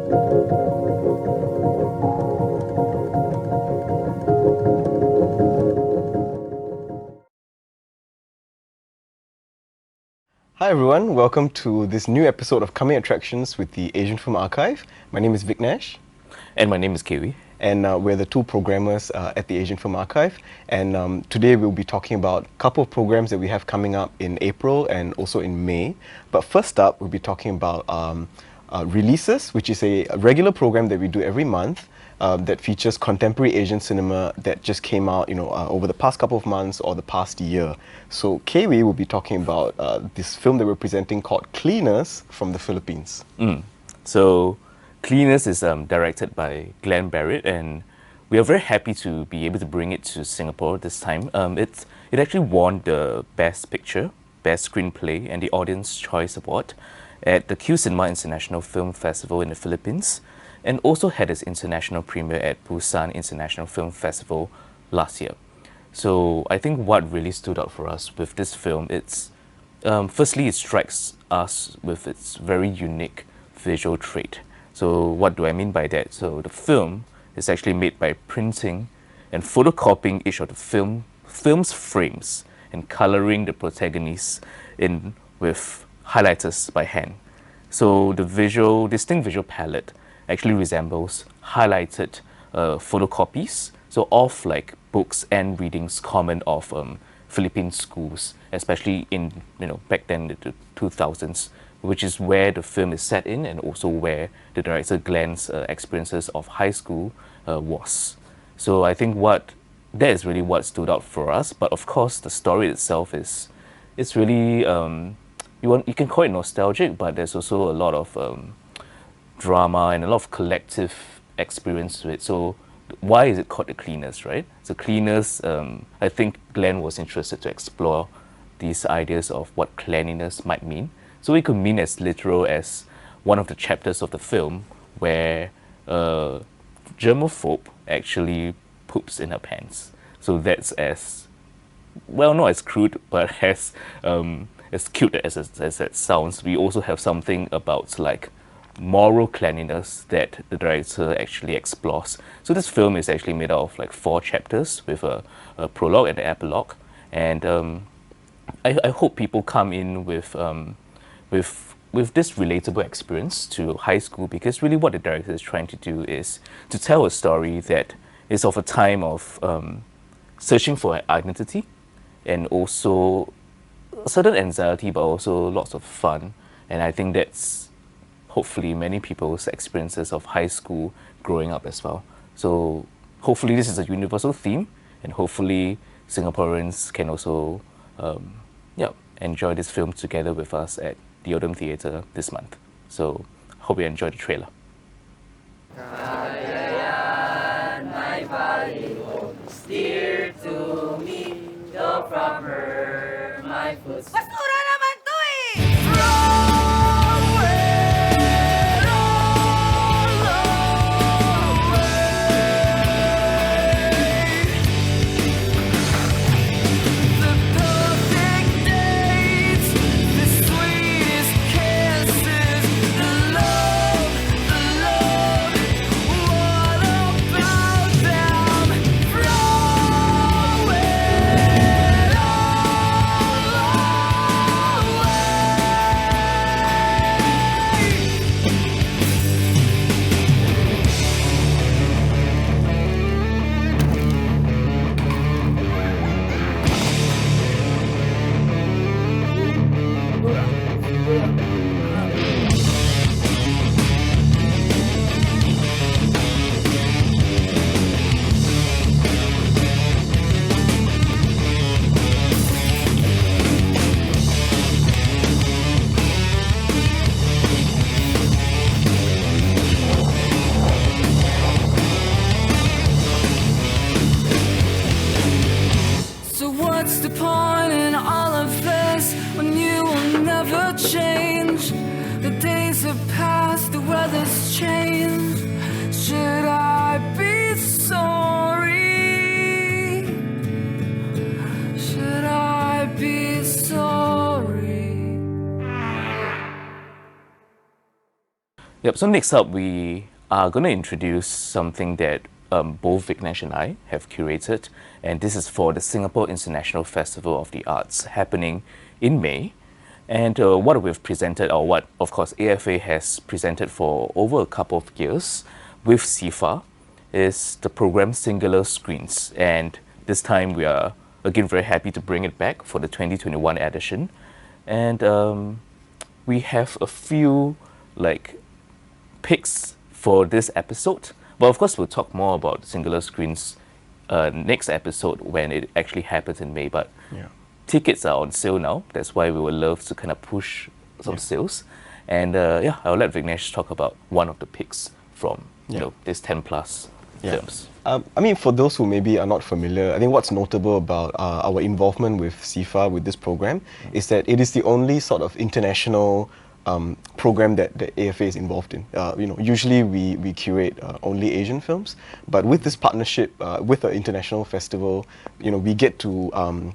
Hi everyone, welcome to this new episode of Coming Attractions with the Asian Film Archive. My name is Vic Nash. And my name is Kiwi. And we're the two programmers at the Asian Film Archive. And today we'll be talking about a couple of programs that we have coming up in April and also in May. But first up, we'll be talking about Releases, which is a regular program that we do every month that features contemporary Asian cinema that just came out, over the past couple of months or the past year. So Kiwi will be talking about this film that we're presenting called Cleaners from the Philippines. So Cleaners is directed by Glenn Barrett, and we are very happy to be able to bring it to Singapore this time. It actually won the Best Picture, Best Screenplay, and the Audience Choice Award at the Q Cinema International Film Festival in the Philippines, and also had its international premiere at Busan International Film Festival last year. So I think what really stood out for us with this film, it's firstly, it strikes us with its very unique visual trait. So what do I mean by that? So the film is actually made by printing and photocopying each of the film's frames and coloring the protagonists in with highlighters by hand. So the distinct visual palette actually resembles highlighted photocopies, so of like books and readings common of Philippine schools, especially in back then the 2000s, which is where the film is set in, and also where the director Glenn's experiences of high school was. So I think that is really what stood out for us. But of course, the story itself it's really you can call it nostalgic, but there's also a lot of drama and a lot of collective experience to it. So why is it called The Cleaners, right? So Cleaners, I think Glenn was interested to explore these ideas of what cleanliness might mean. So it could mean as literal as one of the chapters of the film where a germaphobe actually poops in her pants. So that's as, well, not as crude, but as cute as that sounds. We also have something about like moral cleanliness that the director actually explores. So this film is actually made out of like 4 chapters with a prologue and an epilogue. And I hope people come in with this relatable experience to high school, because really what the director is trying to do is to tell a story that is of a time of searching for an identity, and also a certain anxiety, but also lots of fun. And I think that's hopefully many people's experiences of high school growing up as well. So hopefully this is a universal theme, and hopefully Singaporeans can also enjoy this film together with us at the Odeum Theatre this month. So hope you enjoy the trailer. My body holds dear to me, though from her my footsteps. Basura naman to eh! What's the point in all of this when you will never change? The days have passed, the weather's changed. Should I be sorry? Should I be sorry? Yep, so next up, we are going to introduce something that both Vignesh and I have curated, and this is for the Singapore International Festival of the Arts happening in May. And what we've presented, or what, of course, AFA has presented for over a couple of years with SIFA, is the program Singular Screens. And this time we are, again, very happy to bring it back for the 2021 edition. And we have a few, picks for this episode. But of course, we'll talk more about Singular Screens next episode when it actually happens in May. But tickets are on sale now. That's why we would love to kind of push some sales. And I'll let Vignesh talk about one of the picks from this 10 plus films. I mean, for those who maybe are not familiar, I think what's notable about our involvement with SIFA, with this program, is that it is the only sort of international program that the AFA is involved in. Usually we curate only Asian films, but with this partnership with the international festival, we get to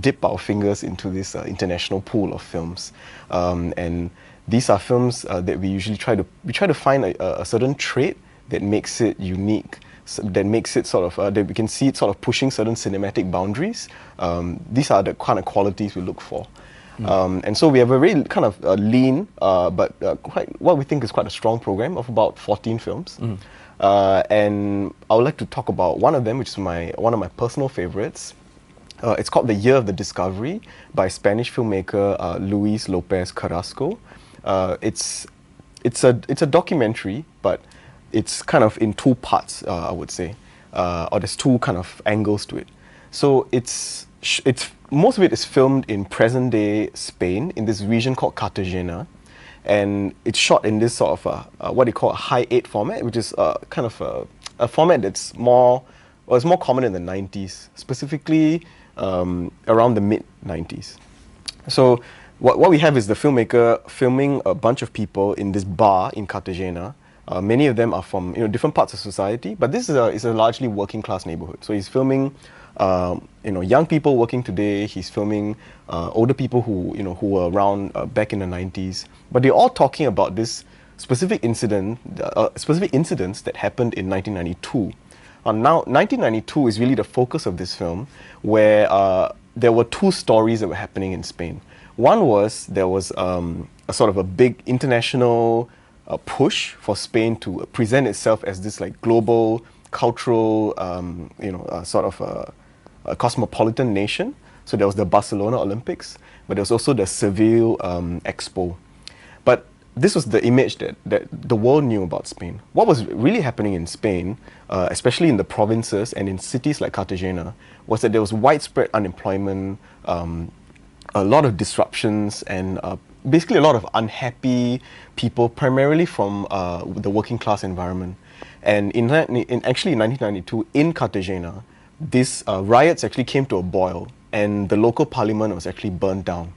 dip our fingers into this international pool of films, and these are films that we usually try to find a certain trait that makes it unique, that makes it sort of that we can see it sort of pushing certain cinematic boundaries. These are the kind of qualities we look for. And so we have a very kind of lean, but quite what we think is quite a strong program of about 14 films. And I would like to talk about one of them, which is one of my personal favorites. It's called The Year of the Discovery by Spanish filmmaker Luis Lopez Carrasco. It's a documentary, but it's kind of in two parts, I would say, or there's two kind of angles to it. So it's most of it is filmed in present-day Spain, in this region called Cartagena, and it's shot in this sort of what they call a high 8 format, which is kind of a format that's more common in the 90s, specifically around the mid-90s. So what we have is the filmmaker filming a bunch of people in this bar in Cartagena. Many of them are from different parts of society, but this is a largely working class neighborhood. So he's filming young people working today. He's filming older people who were around back in the 90s. But they're all talking about this specific incidents that happened in 1992. Now, 1992 is really the focus of this film, where there were two stories that were happening in Spain. One was there was a sort of a big international push for Spain to present itself as this like global cultural, sort of a cosmopolitan nation. So there was the Barcelona Olympics, but there was also the Seville Expo. But this was the image that the world knew about Spain. What was really happening in Spain, especially in the provinces and in cities like Cartagena, was that there was widespread unemployment, a lot of disruptions, and basically a lot of unhappy people, primarily from the working class environment. And in 1992, in Cartagena, these riots actually came to a boil, and the local parliament was actually burned down.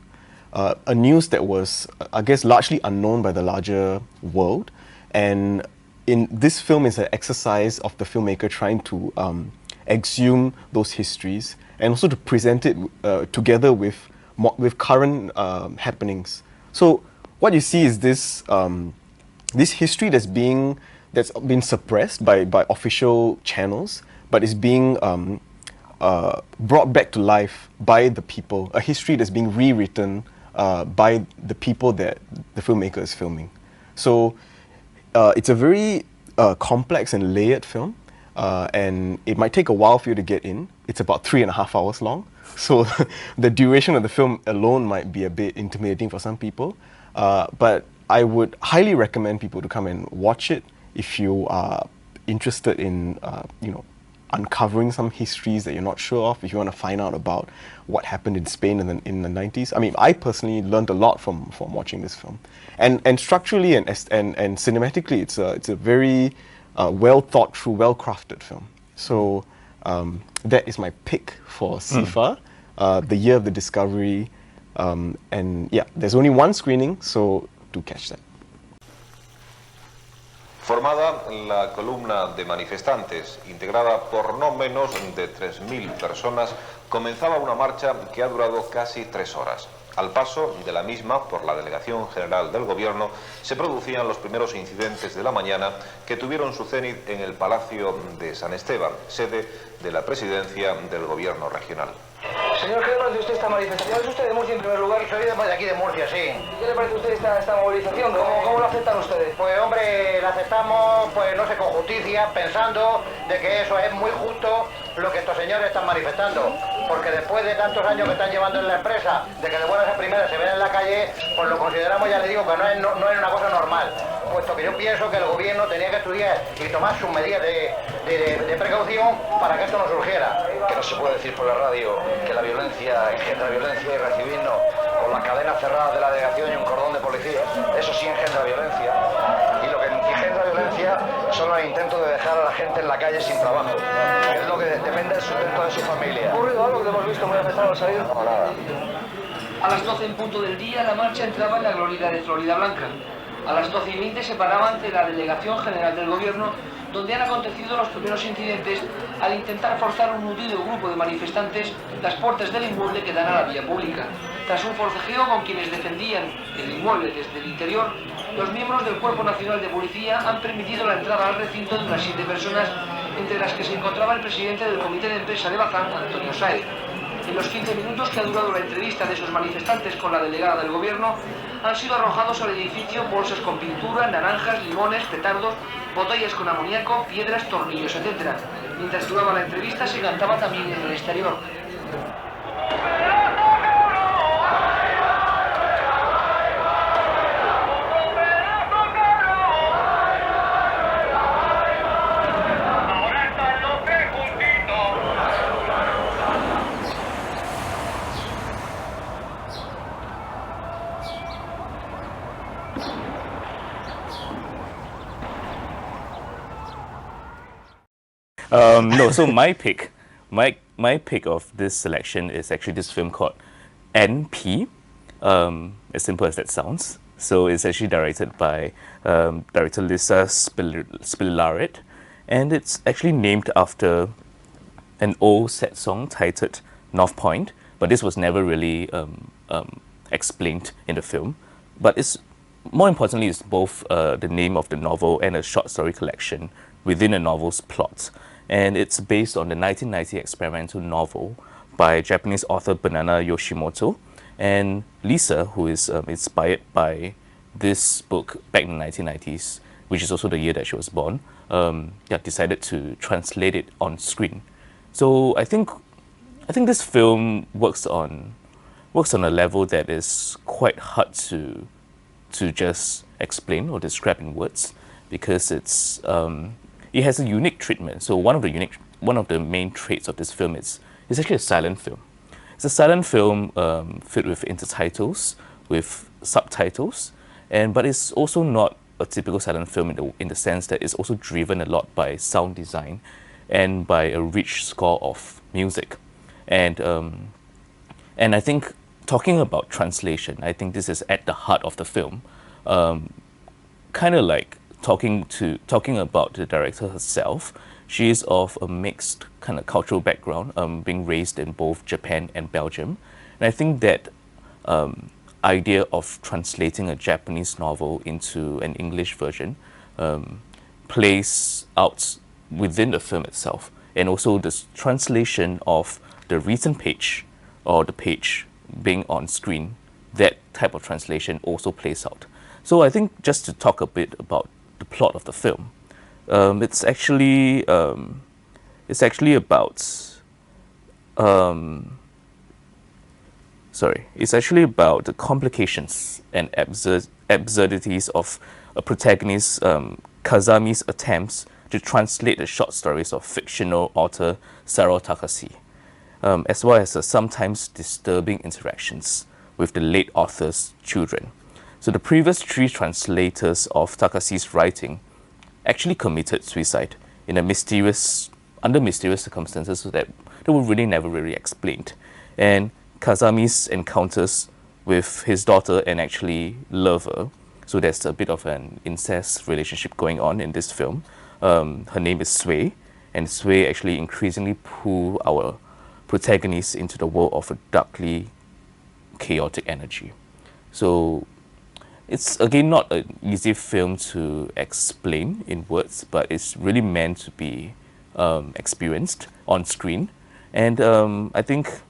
A news that was, I guess, largely unknown by the larger world. And in this film is an exercise of the filmmaker trying to exhume those histories and also to present it together with current happenings. So what you see is this history that's been suppressed by official channels, but is being brought back to life by the people. A history that's being rewritten by the people that the filmmaker is filming. So it's a very complex and layered film, and it might take a while for you to get in. It's about 3.5 hours long, so the duration of the film alone might be a bit intimidating for some people. But I would highly recommend people to come and watch it if you are interested in uncovering some histories that you're not sure of, if you want to find out about what happened in Spain in the 90s. I mean, I personally learned a lot from watching this film. And structurally and cinematically, it's a very well thought through, well crafted film. So that is my pick for SIFA, The Year of the Discovery. And yeah, there's only one screening, so do catch that. Formada la columna de manifestantes, integrada por no menos de 3.000 personas, comenzaba una marcha que ha durado casi 3 horas. Al paso de la misma por la Delegación General del Gobierno se producían los primeros incidentes de la mañana que tuvieron su cenit en el Palacio de San Esteban, sede de la Presidencia del Gobierno Regional. Señor, ¿qué le parece a usted esta manifestación? ¿Es usted de Murcia en primer lugar? Soy de aquí de Murcia, sí. ¿Qué le parece a usted esta movilización? ¿Cómo lo aceptan ustedes? Pues hombre, la aceptamos, pues no sé, con justicia, pensando de que eso es muy justo lo que estos señores están manifestando. Porque después de tantos años que están llevando en la empresa, de que de buenas a primeras se ven en la calle, pues lo consideramos, ya le digo, que no es una cosa normal. Puesto que yo pienso que el gobierno tenía que estudiar y tomar sus medidas de precaución para que esto no surgiera. Que no se puede decir por la radio que la violencia engendra violencia y recibirnos con las cadenas cerradas de la delegación y un cordón de policía. Eso sí engendra violencia. Y lo que engendra violencia son los intentos de dejar a la gente en la calle sin trabajo. Es lo que depende del sustento de su familia. ¿Ha ocurrido algo que hemos visto muy afectado al salir? No, nada. A las 12 en punto del día, la marcha entraba en la glorieta de Florida Blanca. A las 12:20 se paraba ante la Delegación General del Gobierno, donde han acontecido los primeros incidentes al intentar forzar un nutrido grupo de manifestantes las puertas del inmueble que dan a la vía pública. Tras un forcejeo con quienes defendían el inmueble desde el interior, los miembros del Cuerpo Nacional de Policía han permitido la entrada al recinto de unas 7 personas, entre las que se encontraba el presidente del Comité de Empresa de Bazán, Antonio Sáez. En los 15 minutos que ha durado la entrevista de esos manifestantes con la delegada del gobierno, han sido arrojados al edificio bolsas con pintura, naranjas, limones, petardos, botellas con amoníaco, piedras, tornillos, etc. Mientras duraba la entrevista se cantaba también en el exterior. No, so my pick of this selection is actually this film called NP, as simple as that sounds. So it's actually directed by director Lisa Spillaret, and it's actually named after an old sad song titled North Point, but this was never really explained in the film. But it's more importantly, it's both the name of the novel and a short story collection within a novel's plot. And it's based on the 1990 experimental novel by Japanese author Banana Yoshimoto. And Lisa, who is inspired by this book back in the 1990s, which is also the year that she was born, decided to translate it on screen. So I think this film works on a level that is quite hard to just explain or describe in words, because it has a unique treatment. So one of the main traits of this film is it's actually a silent film. It's a silent film filled with intertitles, with subtitles, but it's also not a typical silent film in the sense that it's also driven a lot by sound design and by a rich score of music. And I think talking about translation, I think this is at the heart of the film. Kind of like talking about the director herself. She is of a mixed kind of cultural background, being raised in both Japan and Belgium. And I think that idea of translating a Japanese novel into an English version plays out within the film itself. And also the translation of the written page or the page being on screen, that type of translation also plays out. So I think just to talk a bit about the plot of the film, it's actually about the complications and absurdities of a protagonist, Kazami's attempts to translate the short stories of fictional author Saro Takase, as well as sometimes disturbing interactions with the late author's children. So the previous 3 translators of Takase's writing actually committed suicide under mysterious circumstances that were never really explained. And Kazami's encounters with his daughter and actually lover, so there's a bit of an incest relationship going on in this film. Her name is Sui, and Sui actually increasingly pull our protagonist into the world of a darkly chaotic energy. So it's again not an easy film to explain in words, but it's really meant to be experienced on screen. And I think,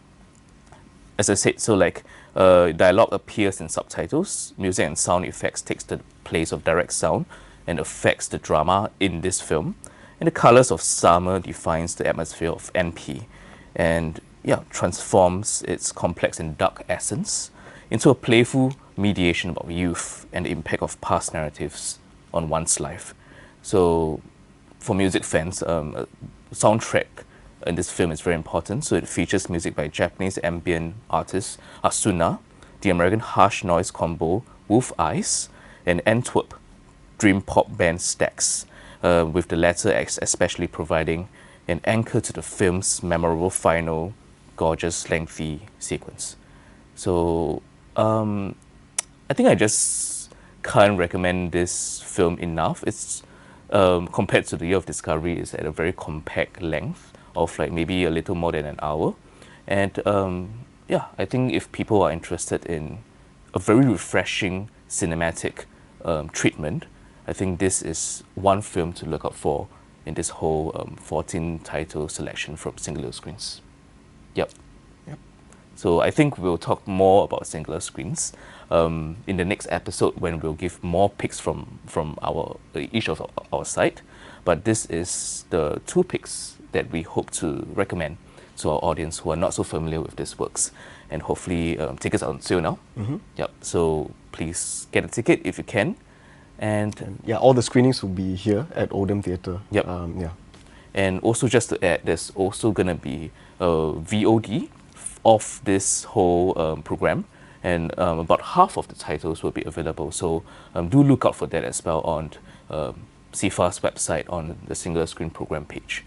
as I said, so like dialogue appears in subtitles, music and sound effects takes the place of direct sound and affects the drama in this film. And the colors of summer defines the atmosphere of NP, and yeah, transforms its complex and dark essence into a playful mediation about youth and the impact of past narratives on one's life. So, for music fans, soundtrack in this film is very important. So it features music by Japanese ambient artist Asuna, the American harsh noise combo Wolf Eyes, and Antwerp dream pop band Stax, with the latter especially providing an anchor to the film's memorable final, gorgeous, lengthy sequence. So I think I just can't recommend this film enough. It's compared to The Year of Discovery, is at a very compact length of like maybe a little more than an hour. And yeah, I think if people are interested in a very refreshing cinematic treatment, I think this is one film to look out for in this whole 14 title selection from Singular Screens. Yep. So I think we'll talk more about Singular Screens in the next episode, when we'll give more picks from our each of our side. But this is the 2 picks that we hope to recommend to our audience who are not so familiar with these works. And hopefully tickets are on sale now. Yep. So please get a ticket if you can. And yeah, all the screenings will be here at Oldham Theatre. Yep. Yeah. And also, just to add, there's also going to be a VOD of this whole program, and about half of the titles will be available. So do look out for that as well on CIFA's website on the Singular Screen program page.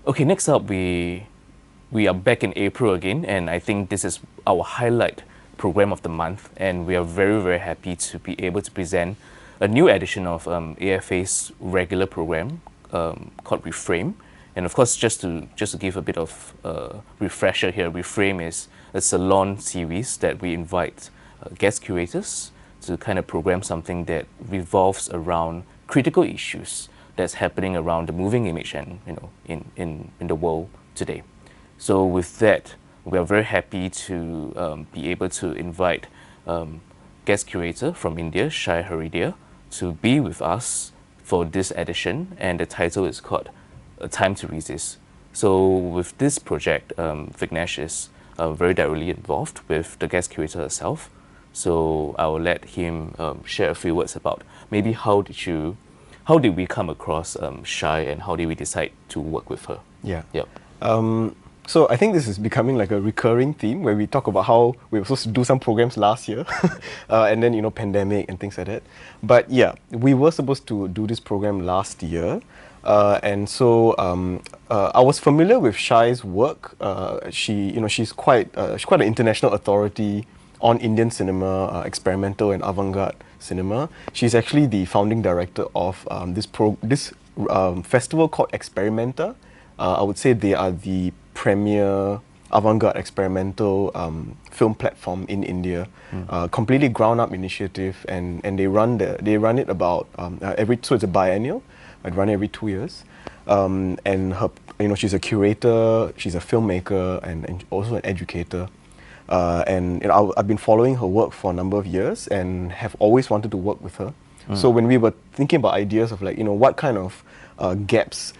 Okay, next up, we are back in April again, and I think this is our highlight program of the month, and we are very, very happy to be able to present a new edition of AFA's regular program called Reframe. And of course, just to give a bit of refresher here, Reframe is a salon series that we invite guest curators to kind of program something that revolves around critical issues that's happening around the moving image and in the world today. So with that, we are very happy to be able to invite guest curator from India, Shai Haridia, to be with us for this edition, and the title is called A Time to Resist. So with this project, Vignesh is very directly involved with the guest curator herself. So I will let him share a few words about maybe how did we come across Shai, and how did we decide to work with her? Yeah. Yep. So I think this is becoming like a recurring theme, where we talk about how we were supposed to do some programs last year, and then pandemic and things like that. But yeah, we were supposed to do this program last year, and so I was familiar with Shai's work. She's quite an international authority on Indian cinema, experimental and avant-garde cinema. She's actually the founding director of this festival called Experimenta. I would say they are the premier avant-garde experimental film platform in India. Completely ground-up initiative, and they run it about so it's a biennial. I'd run every 2 years, and her she's a curator, she's a filmmaker, and also an educator. and I've been following her work for a number of years and have always wanted to work with her. So when we were thinking about ideas of what kind of gaps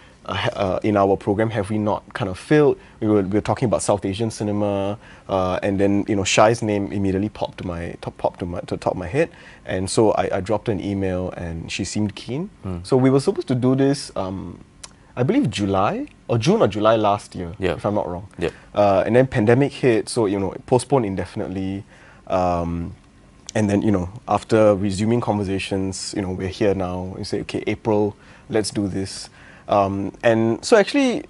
in our program have we not kind of filled, we were talking about South Asian cinema, and then Shai's name immediately popped to the top of my head, and so I dropped her an email and she seemed keen. So we were supposed to do this. I believe June or July last year, if I'm not wrong. Yep. And then pandemic hit, so it postponed indefinitely. And then after resuming conversations, we're here now. We say, okay, April, let's do this. And so actually,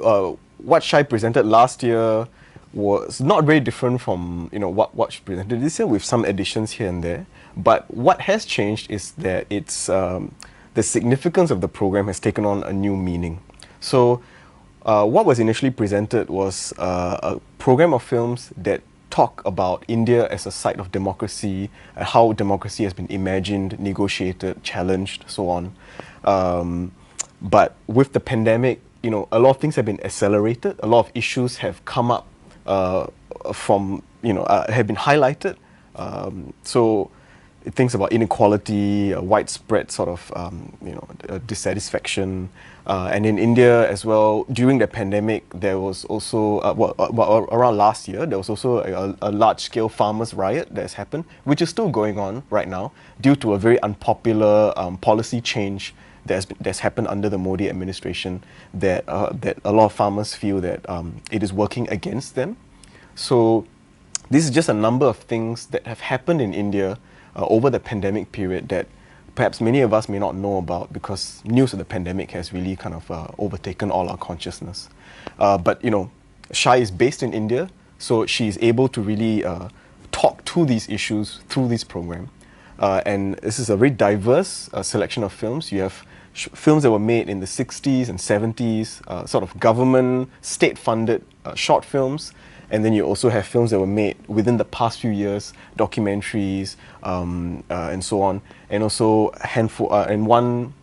what Shai presented last year was not very different from what she presented this year, with some additions here and there. But what has changed is that it's the significance of the program has taken on a new meaning. So what was initially presented was a program of films that talk about India as a site of democracy, how democracy has been imagined, negotiated, challenged, so on. But with the pandemic, a lot of things have been accelerated. A lot of issues have come up have been highlighted. So things about inequality, widespread sort of dissatisfaction, and in India as well. During the pandemic, there was also around last year there was also a large-scale farmers' riot that has happened, which is still going on right now due to a very unpopular policy change that's happened under the Modi administration. That a lot of farmers feel that it is working against them. So this is just a number of things that have happened in India over the pandemic period that perhaps many of us may not know about, because news of the pandemic has really kind of overtaken all our consciousness. But Shai is based in India, so she is able to really talk to these issues through this program. And this is a very diverse selection of films. You have films that were made in the 60s and 70s, sort of government, state-funded short films. And then you also have films that were made within the past few years, documentaries, and so on. And also one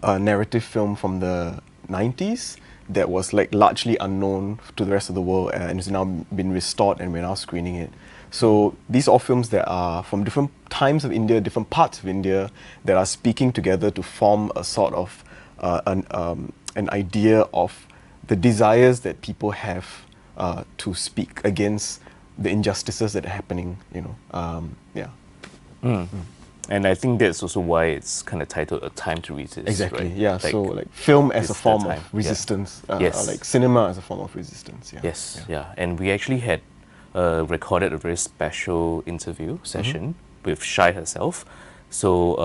narrative film from the 90s that was largely unknown to the rest of the world, and has now been restored, and we're now screening it. So these are all films that are from different times of India, different parts of India, that are speaking together to form a sort of an idea of the desires that people have to speak against the injustices that are happening, And I think that's also why it's kind of titled A Time to Resist. Exactly, right? yeah. So film as a form of resistance, Yes. like cinema as a form of resistance. Yeah. Yes, yeah. And we actually had recorded a very special interview session with Shai herself. So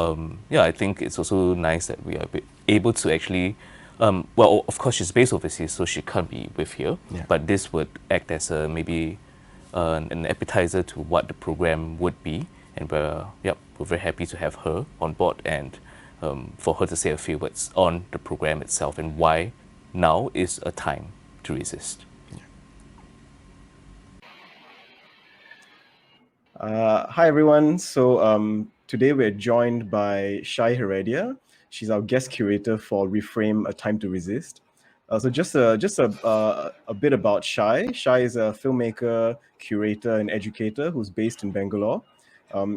I think it's also nice that we are able to actually, of course she's based overseas, so she can't be with here. Yeah. But this would act as maybe an appetizer to what the program would be, and we're very happy to have her on board, and for her to say a few words on the program itself and why now is a time to resist. Hi everyone. So today we're joined by Shai Heredia. She's our guest curator for Reframe: A Time to Resist. So just a bit about Shai. Shai is a filmmaker, curator, and educator who's based in Bangalore.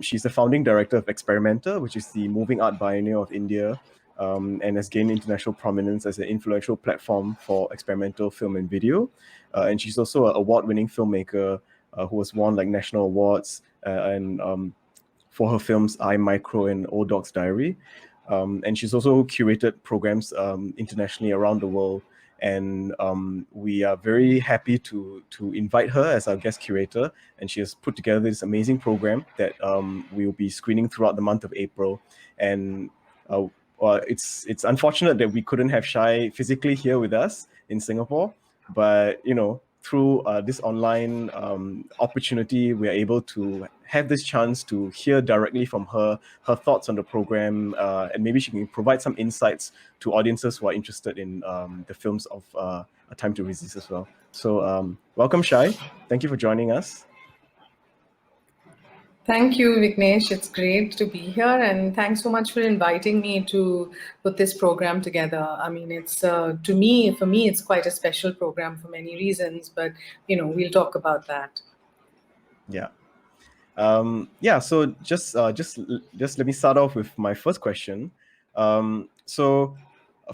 She's the founding director of Experimenter, which is the moving art biennial of India, and has gained international prominence as an influential platform for experimental film and video. And she's also an award-winning filmmaker who has won national awards and for her films I, Micro, and Old Dog's Diary. And she's also curated programs internationally around the world. And we are very happy to invite her as our guest curator. And she has put together this amazing program that we will be screening throughout the month of April. And it's unfortunate that we couldn't have Shai physically here with us in Singapore, but through this online opportunity, we are able to have this chance to hear directly from her thoughts on the program, and maybe she can provide some insights to audiences who are interested in the films of A Time to Resist as well. So welcome, Shai. Thank you for joining us. Thank you, Vignesh. It's great to be here, and thanks so much for inviting me to put this program together. I mean, it's for me, it's quite a special program for many reasons, but we'll talk about that. Yeah. Yeah, so just let me start off with my first question. So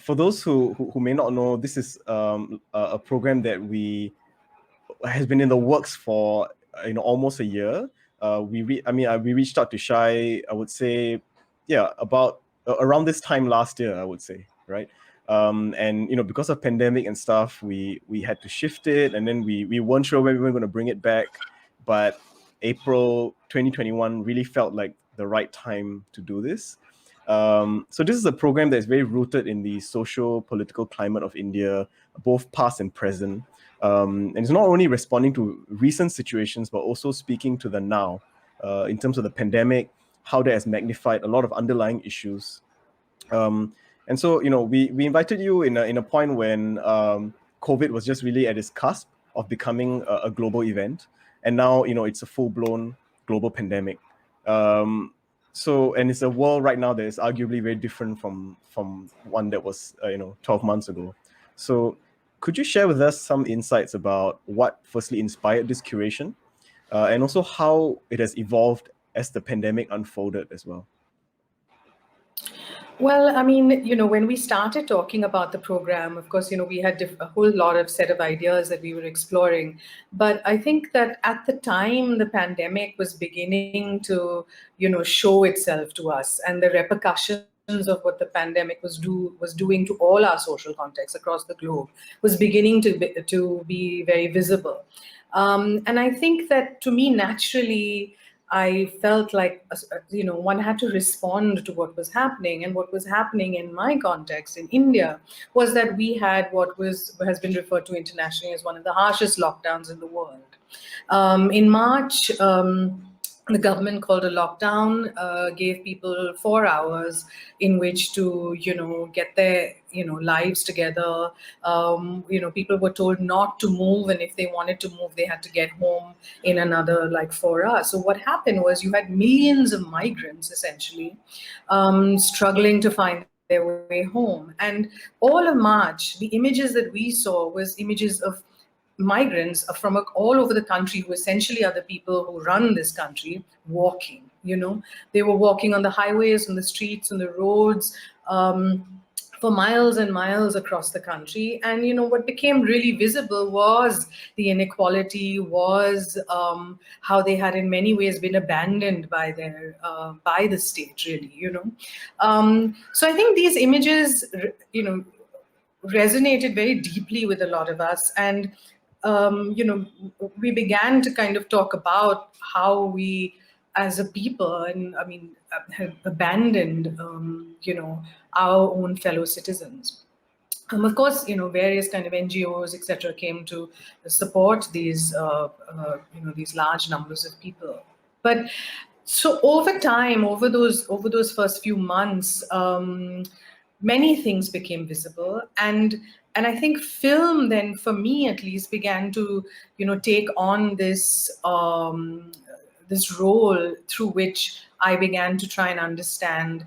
for those who may not know, this is a program that has been in the works for almost a year. We reached out to Shai, I would say, yeah, about around this time last year, I would say, right? And because of pandemic and stuff, we had to shift it, and then we weren't sure when we were going to bring it back, but April 2021 really felt like the right time to do this. So this is a program that is very rooted in the social political climate of India, both past and present. And it's not only responding to recent situations, but also speaking to the now, in terms of the pandemic, how that has magnified a lot of underlying issues. And so, we invited you in a point when COVID was just really at its cusp of becoming a global event, and now it's a full blown global pandemic. And it's a world right now that is arguably very different from one that was 12 months ago. So, could you share with us some insights about what firstly inspired this curation, and also how it has evolved as the pandemic unfolded as well? Well, I mean, when we started talking about the program, of course, we had a whole lot of set of ideas that we were exploring. But I think that at the time, the pandemic was beginning to, show itself to us, and the repercussions of what the pandemic was doing to all our social contexts across the globe was beginning to be very visible. And I think that, to me, naturally, I felt like, one had to respond to what was happening. And what was happening in my context in India was that we had what has been referred to internationally as one of the harshest lockdowns in the world. In March, the government called a lockdown, gave people 4 hours in which to, get their, lives together. People were told not to move, and if they wanted to move, they had to get home in another 4 hours. So what happened was you had millions of migrants essentially struggling to find their way home. And all of March, the images that we saw was images of migrants from all over the country, who essentially are the people who run this country, walking. They were walking on the highways, on the streets, on the roads, for miles and miles across the country. And what became really visible was the inequality, was how they had in many ways been abandoned by the state, really. So I think these images resonated very deeply with a lot of us. And we began to kind of talk about how we, as a people, and I mean, have abandoned, our own fellow citizens. Of course, various kind of NGOs, etc., came to support these large numbers of people. But so over time, over those first few months, many things became visible, and I think film then, for me at least, began to take on this this role through which I began to try and understand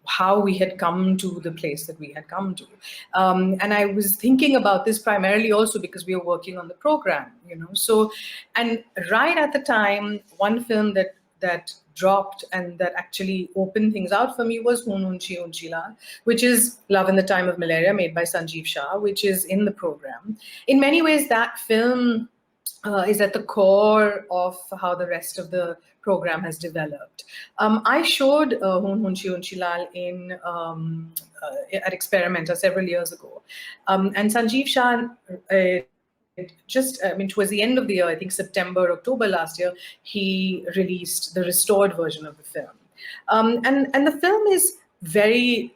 how we had come to the place that we had come to. And I was thinking about this primarily also because we were working on the program, So, and right at the time, one film that dropped and that actually opened things out for me was Hun Unchi Unchila, which is Love in the Time of Malaria, made by Sanjeev Shah, which is in the program. In many ways, that film is at the core of how the rest of the program has developed. I showed Hun Hunchi Unchilal at Experimenta several years ago. And Sanjeev Shah, towards the end of the year, I think September, October last year, he released the restored version of the film. And the film is very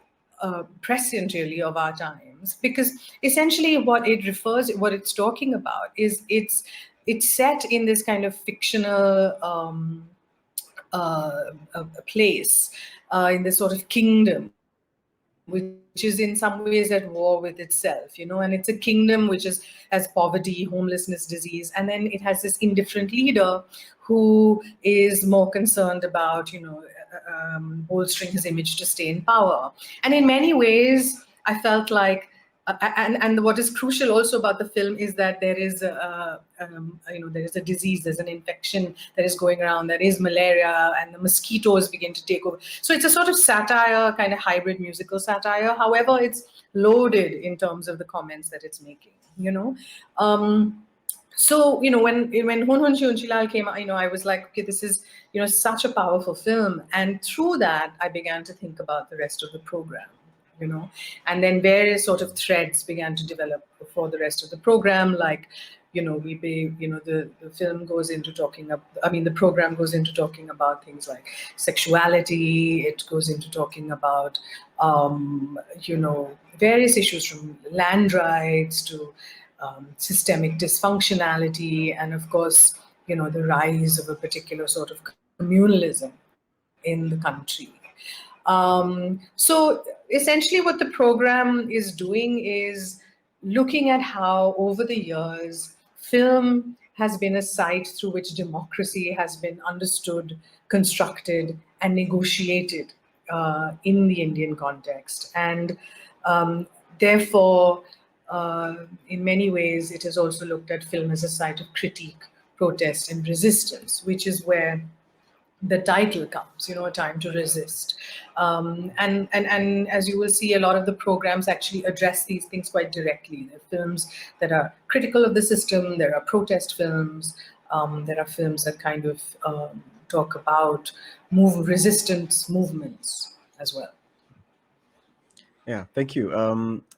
prescient, really, of our times, because essentially what it's talking about is it's set in this kind of fictional place, in this sort of kingdom, which is in some ways at war with itself, and it's a kingdom which has poverty, homelessness, disease, and then it has this indifferent leader who is more concerned about, bolstering his image to stay in power. And in many ways, I felt like and what is crucial also about the film is that there is there is a disease, there's an infection that is going around, that is malaria, and the mosquitoes begin to take over. So it's a sort of satire, kind of hybrid musical satire. However, it's loaded in terms of the comments that it's making. So when Hun Hun Shunchilal came out, I was like, okay, this is such a powerful film, and through that I began to think about the rest of the program. And then various sort of threads began to develop for the rest of the program, like, the film goes into talking the program goes into talking about things like sexuality. It goes into talking about, various issues from land rights to systemic dysfunctionality, and of course, the rise of a particular sort of communalism in the country. So essentially what the program is doing is looking at how over the years film has been a site through which democracy has been understood, constructed, and negotiated in the Indian context. And therefore, in many ways, it has also looked at film as a site of critique, protest, and resistance, which is where the title comes, A Time to Resist. And as you will see, a lot of the programs actually address these things quite directly. There are films that are critical of the system, there are protest films, there are films that kind of talk about resistance movements as well. Yeah, thank you.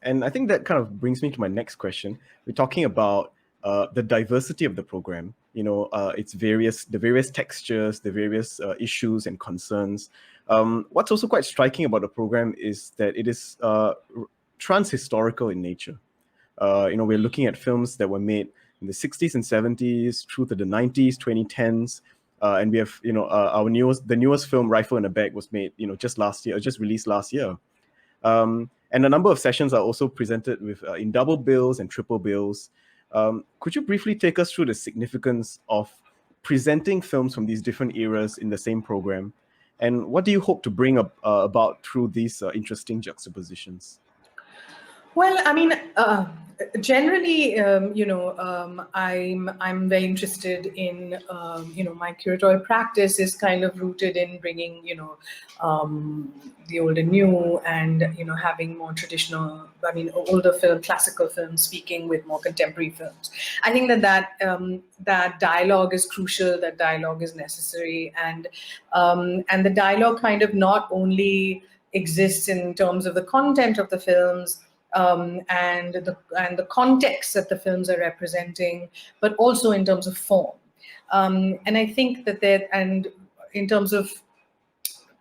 And I think that kind of brings me to my next question. We're talking about the diversity of the program, the various textures, the various issues and concerns. What's also quite striking about the program is that it is trans-historical in nature. We're looking at films that were made in the 60s and 70s through to the 90s, 2010s. And we have, the newest film, Rifle in a Bag, was made, just released last year. And a number of sessions are also presented with in double bills and triple bills. Could you briefly take us through the significance of presenting films from these different eras in the same program? And what do you hope to bring about through these interesting juxtapositions? Well, I mean, generally, I'm very interested in, my curatorial practice is kind of rooted in bringing, the old and new, and having more traditional, older film, classical films, speaking with more contemporary films. I think that dialogue is crucial. That dialogue is necessary, and the dialogue kind of not only exists in terms of the content of the films. And the context that the films are representing, but also in terms of form. And I think that and in terms of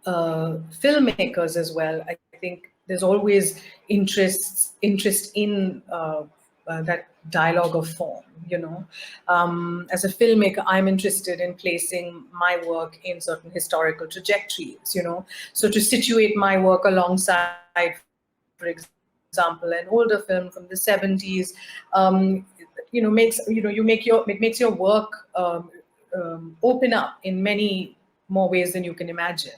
filmmakers as well, I think there's always interest in that dialogue of form. As a filmmaker, I'm interested in placing my work in certain historical trajectories. So to situate my work alongside, for example, an older film from the 70s, it makes your work open up in many more ways than you can imagine,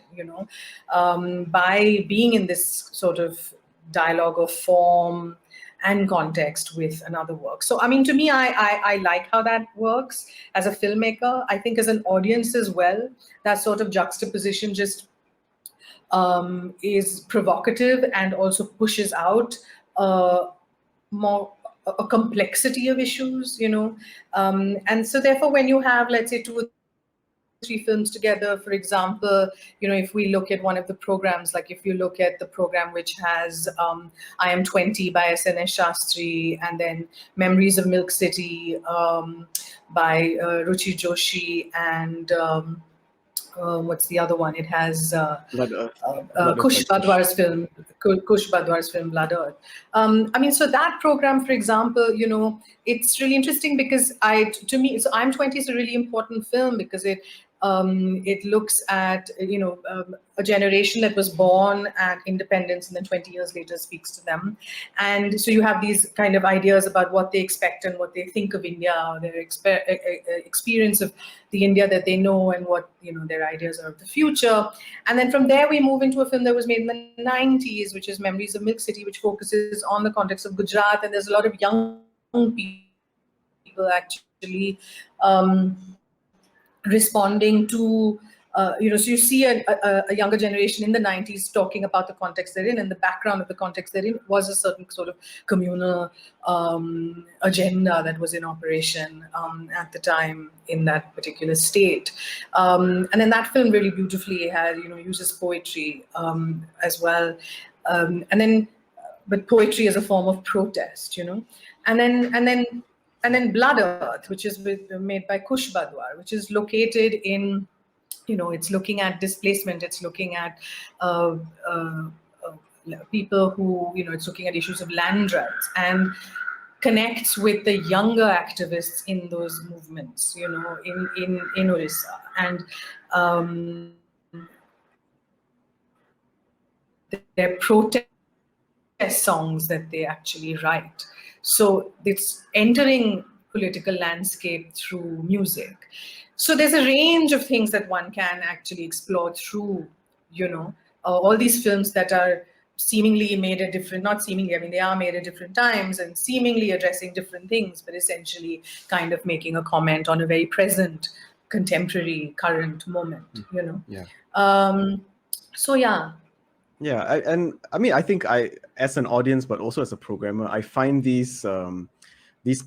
by being in this sort of dialogue of form and context with another work. So, to me, I like how that works as a filmmaker. I think as an audience as well, that sort of juxtaposition just is provocative and also pushes out more a complexity of issues, and so therefore when you have, let's say, 2 or 3 films together, for example, if we look at one of the programs, like if you look at the program which has I Am 20 by SNS Shastri, and then Memories of Milk City by Ruchi Joshi, and what's the other one? It has Kush Badwar's film, Blood Earth. So that program, for example, it's really interesting because so I'm 20 is a really important film because it It looks at, a generation that was born at independence and then 20 years later speaks to them. And so you have these kind of ideas about what they expect and what they think of India, their experience of the India that they know, and what, their ideas are of the future. And then from there we move into a film that was made in the 90s, which is Memories of Milk City, which focuses on the context of Gujarat. And there's a lot of young people actually responding to, so you see a younger generation in the 90s talking about the context they're in, and the background of the context they're in was a certain sort of communal agenda that was in operation at the time in that particular state. And then that film really beautifully uses poetry as well. But poetry as a form of protest, and then Blood Earth, which is made by Kush Badwar, which is located in, it's looking at displacement, it's looking at people who, it's looking at issues of land rights, and connects with the younger activists in those movements, in Orissa. And their protest songs that they actually write. So it's entering political landscape through music. So there's a range of things that one can actually explore through, all these films that are seemingly made at different, not seemingly, I mean, they are made at different times and seemingly addressing different things, but essentially kind of making a comment on a very present, contemporary, current moment, Yeah. So yeah. Yeah, I think as an audience, but also as a programmer, I find these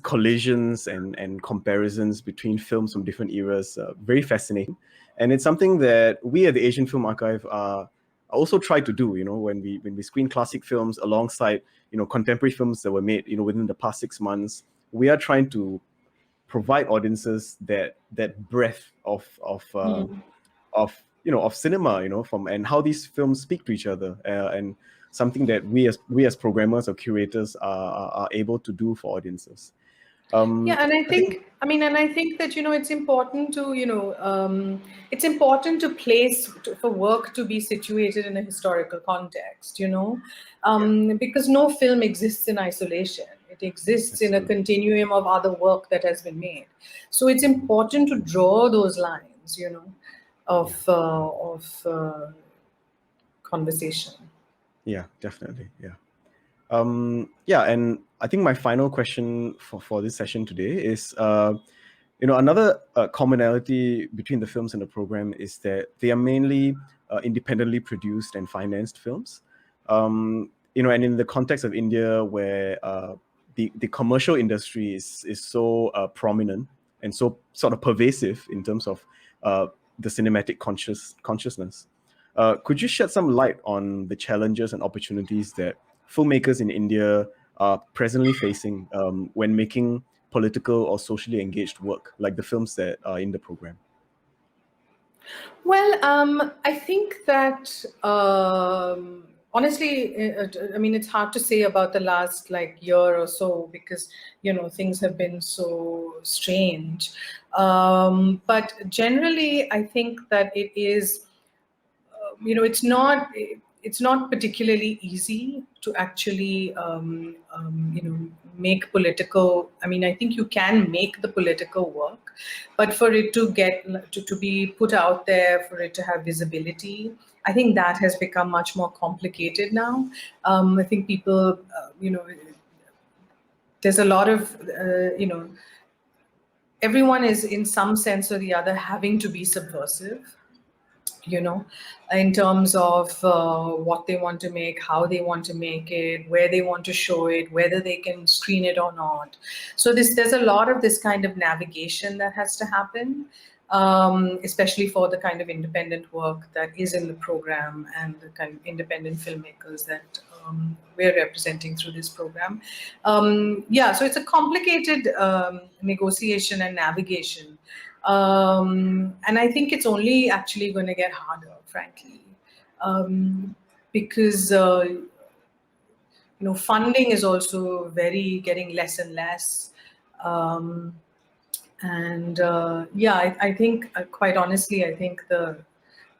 collisions and comparisons between films from different eras very fascinating, and it's something that we at the Asian Film Archive also try to do. When we screen classic films alongside contemporary films that were made within the past 6 months, we are trying to provide audiences that breadth of cinema, from and how these films speak to each other, and something that we as programmers or curators are able to do for audiences. Yeah, and I think that it's important to it's important to for work to be situated in a historical context, because no film exists in isolation. It exists in a continuum of other work that has been made. So it's important to draw those lines, of conversation. Yeah, definitely. Yeah. And I think my final question for this session today is, another commonality between the films in the program is that they are mainly independently produced and financed films. And in the context of India, where the commercial industry is so prominent and so sort of pervasive in terms of the cinematic consciousness. Could you shed some light on the challenges and opportunities that filmmakers in India are presently facing when making political or socially engaged work, like the films that are in the program? Well, I think that honestly, it's hard to say about the last year or so, because things have been so strange. But generally, I think that it is, it's not particularly easy to actually make political. I think you can make the political work, but for it to get to be put out there, for it to have visibility, I think that has become much more complicated now. I think people, there's a lot of everyone is in some sense or the other having to be subversive, in terms of what they want to make, how they want to make it, where they want to show it, whether they can screen it or not. So there's a lot of this kind of navigation that has to happen, especially for the kind of independent work that is in the program and the kind of independent filmmakers that we're representing through this program. So it's a complicated negotiation and navigation. And I think it's only actually going to get harder, frankly, because funding is also getting less and less, And yeah, I think, quite honestly, I think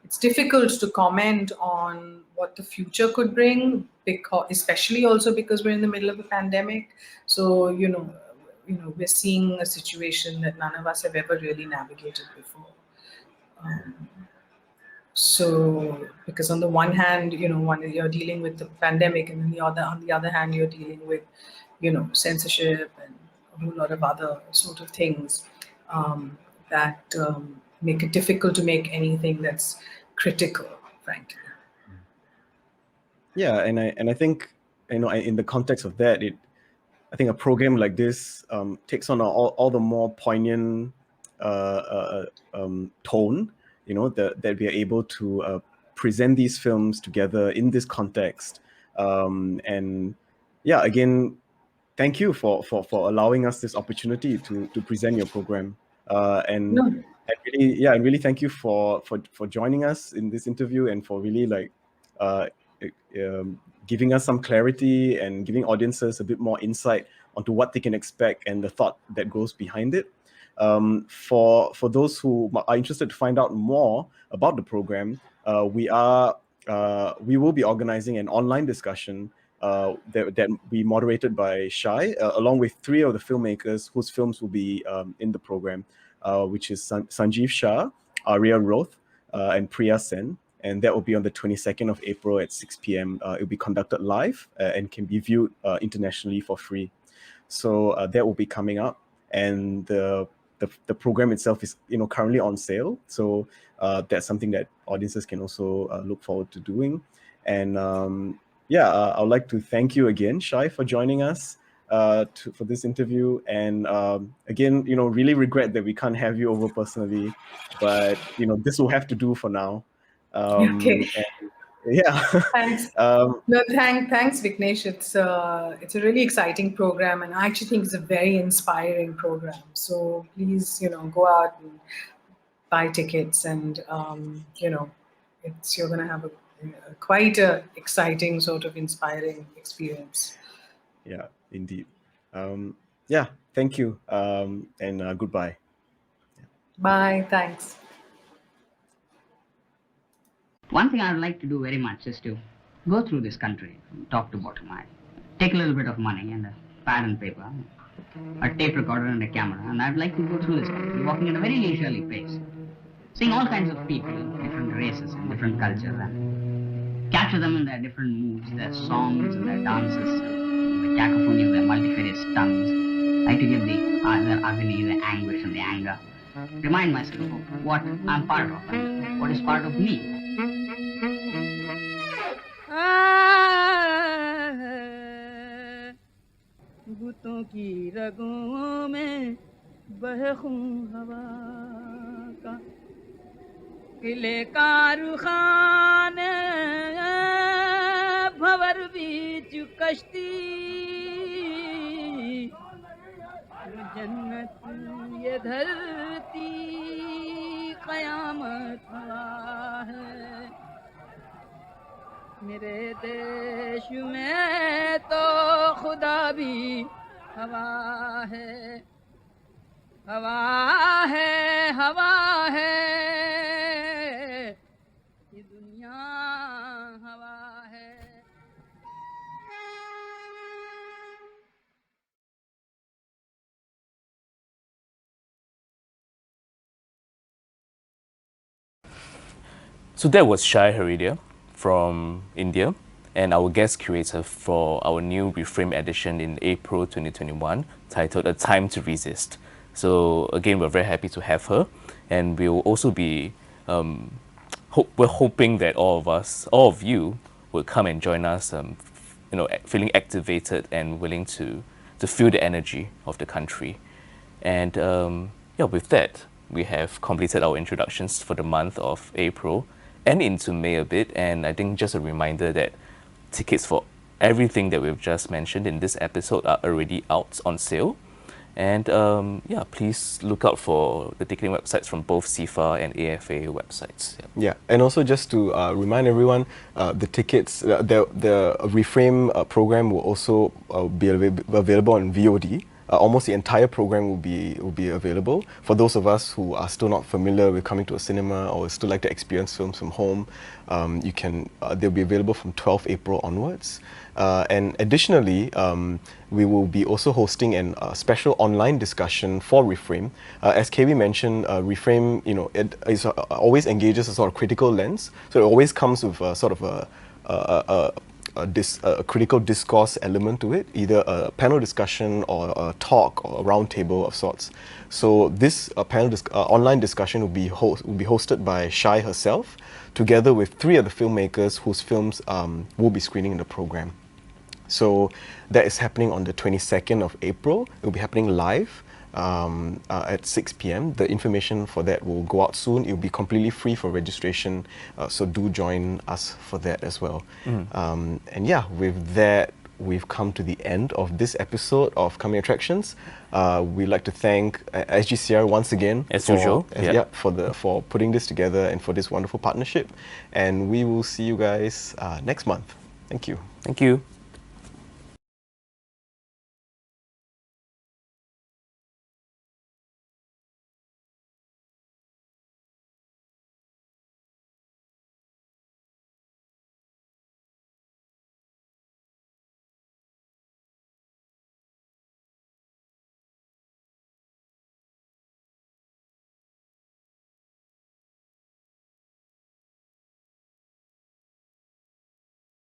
it's difficult to comment on what the future could bring, because especially also because we're in the middle of a pandemic. So we're seeing a situation that none of us have ever really navigated before. So, because on the one hand, you're dealing with the pandemic, and on the other hand, you're dealing with, censorship and a whole lot of other sort of things that make it difficult to make anything that's critical, frankly. Yeah, and I think, in the context of that, I think a program like this takes on all the more poignant tone, that we are able to present these films together in this context. And yeah, again, thank you for allowing us this opportunity to present your program. And No. and really thank you for joining us in this interview, and for really uh, giving us some clarity and giving audiences a bit more insight onto what they can expect and the thought that goes behind it. For those who are interested to find out more about the program, we will be organizing an online discussion that we moderated by Shai, along with 3 of the filmmakers whose films will be in the program, which is Sanjeev Shah, Arya Roth, and Priya Sen. And that will be on the 22nd of April at 6 p.m. It will be conducted live and can be viewed internationally for free. So that will be coming up, and the program itself is currently on sale. So that's something that audiences can also look forward to doing. And I would like to thank you again, Shai, for joining us for this interview. And again, really regret that we can't have you over personally, but this will have to do for now. Okay. And, yeah. Thanks. No, thanks, Vignesh. It's a really exciting program, and I actually think it's a very inspiring program. So please, go out and buy tickets, and you're going to have a quite a exciting, sort of inspiring experience. Yeah, indeed. Yeah, thank you, and goodbye. Bye. Thanks. One thing I would like to do very much is to go through this country from top to bottom. I take a little bit of money and a pad and paper, a tape recorder and a camera, and I'd like to go through this country, walking at a very leisurely pace, seeing all kinds of people, different races and different cultures, and capture them in their different moods, their songs and their dances, and the cacophony of their multifarious tongues. I like to get their agony, the anguish and the anger. Remind myself of what I'm part of and what is part of me. बुतों की रगों में बहे खून हवा का किले का रुखान भंवर बीच कश्ती जन्नत ये धरती कयामत हवा है मेरे देश में तो खुदा भी हवा है हवा है हवा है ये दुनिया हवा है So that was Shai Haridia from India, and our guest curator for our new Reframe edition in April 2021, titled A Time to Resist. So again, we're very happy to have her, and we'll also be, we're hoping that all of you will come and join us, feeling activated and willing to feel the energy of the country. And with that, we have completed our introductions for the month of April and into May a bit. And I think just a reminder that tickets for everything that we've just mentioned in this episode are already out on sale. And please look out for the ticketing websites from both CIFA and AFA websites. Yeah, and also just to remind everyone, the tickets, the Reframe program will also be available on VOD almost the entire program will be available. For those of us who are still not familiar with coming to a cinema or still like to experience films from home, they'll be available from 12 April onwards. And additionally, we will be also hosting a special online discussion for Reframe. As KB mentioned, Reframe, it always engages a sort of critical lens. So it always comes with a sort of a critical discourse element to it, either a panel discussion or a talk or a round table of sorts. So this online discussion will be hosted by Shai herself, together with 3 other filmmakers whose films will be screening in the program. So that is happening on the 22nd of April. It will be happening live at 6 p.m. The information for that will go out soon. It will be completely free for registration, so do join us for that as well. And yeah, with that, we've come to the end of this episode of Coming Attractions. We'd like to thank SGCR once again, as usual, for putting this together and for this wonderful partnership. And we will see you guys next month. Thank you. Thank you.